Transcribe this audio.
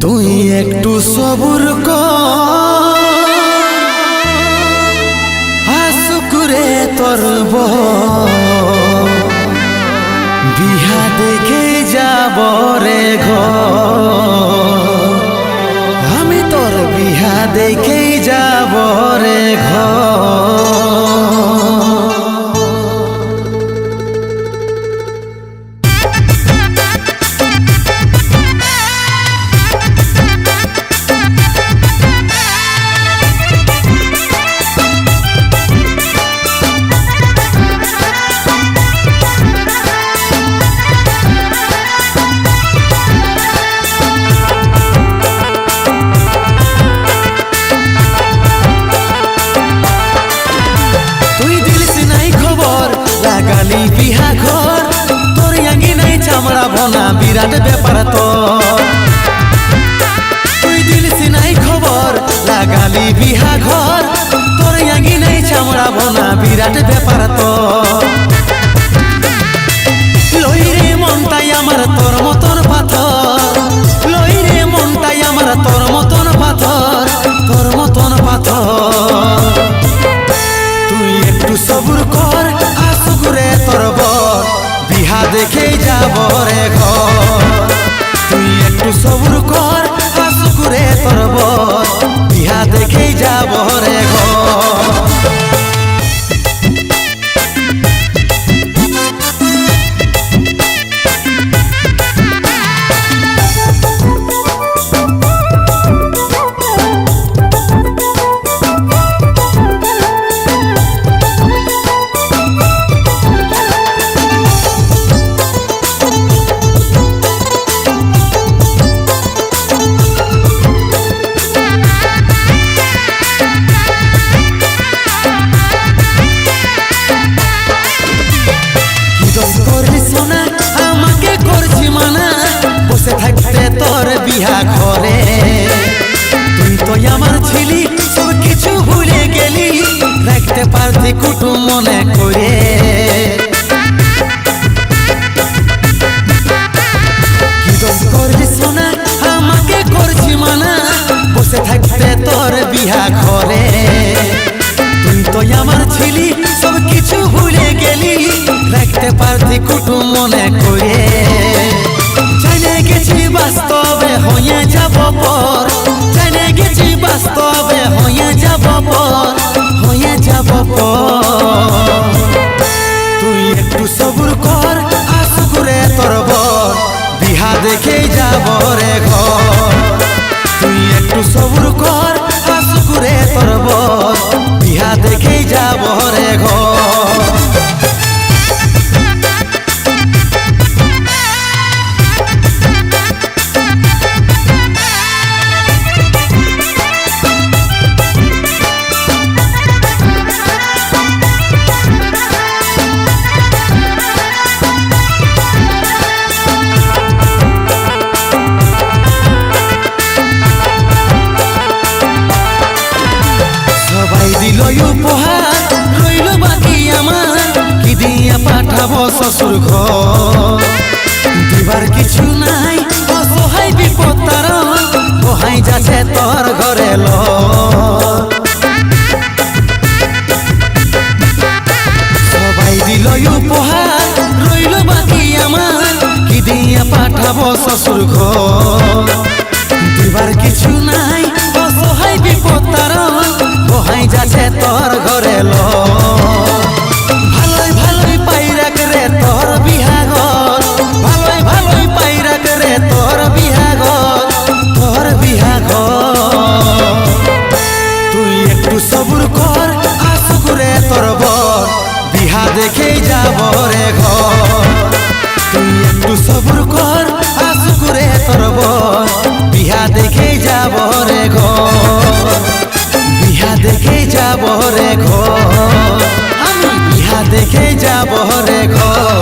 তুই একটু সবুর কর, হাসুকুরে তোর বিহা দেখে যাব রে ঘর, আমি তোর বিহা দেখে যাব রে ঘর। লাগালি বিহা ঘর, তোর আঙ্গি নাই চামড়া ভনা বিরাট ব্যাপার তোর। তুই দিলিস নাই খবর, লাগালি বিহা ঘর, তোর আঙ্গি নাই চামড়া ভনা বিরাট ব্যাপার তোর। লইরে মনটাই আমার তোর মতন পাথর, লইরে মনটাই আমার তোর মতন পাথর, তোর মতন পাথর। তুই একটু সবুর কর, হাসুকুরে তোর বিহা দেখে যাব রে ঘর। তুই একটু সবুর কর, হাসুকুরে তোর বিহা দেখে যাব রে ঘর। আমাকে করছি মানা, বসে থাকতে তোর বিহা ঘরে। তুই তো আমার ছিলি, সব কিছু ভুলে গেলি, রাখতে পারতি কুটুম মনে করে। কি দোষ করলি সোনা, আমাকে করছি মানা, বসে থাকতে তোর বিহা ঘরে। তুই তো আমার ছিলি, সব কিছু ভুলে গেলি, রাখতে পারতি কুটুম মনে করে। জেনে গেছি বাস্তবে হয়ে যাব পর, জেনে গেছি বাস্তবে হয়ে যাব পর, হয়ে যাব পর। তুই একটু সবুর কর, হাসুকুরে তোর বিহা দেখে যাব রে ঘর। তুই একটু সবুর কর, হাসুকুরে তোর বিহা দেখে যাব রে ঘর। উপহার রইল বাকি আমার, কি দিয়া পাঠাবো শ্বশুর ঘর। দিবার কিছু নাই, অসহায় বিপদ তার বহাই যাচ্ছে তোর ঘরে ল। সবাই দিল উপহার রইল বাকি আমার, কি দিয়া পাঠাবো শ্বশুর ঘর। দিবার কিছু নাই, অসহায় বিপদ তার বহাই যাচ্ছে তোর ঘরে ল। ভালোই ভালোই পাই রাখ রে তোর বিহা ঘর, ভালোই ভালোই পাই রাখ রে তোর বিহা ঘর, তোর বিহা ঘর। তুই একটু সবুর কর, হাসুকুরে তোর বিহা দেখে যাব রে ঘর। তুই একটু সবুর কর, হাসুকুরে তোর বিহা দেখে যাব রে ঘর। বিহা দেখে যাব রে ঘর, আমি বিহা দেখে যাব রে ঘর।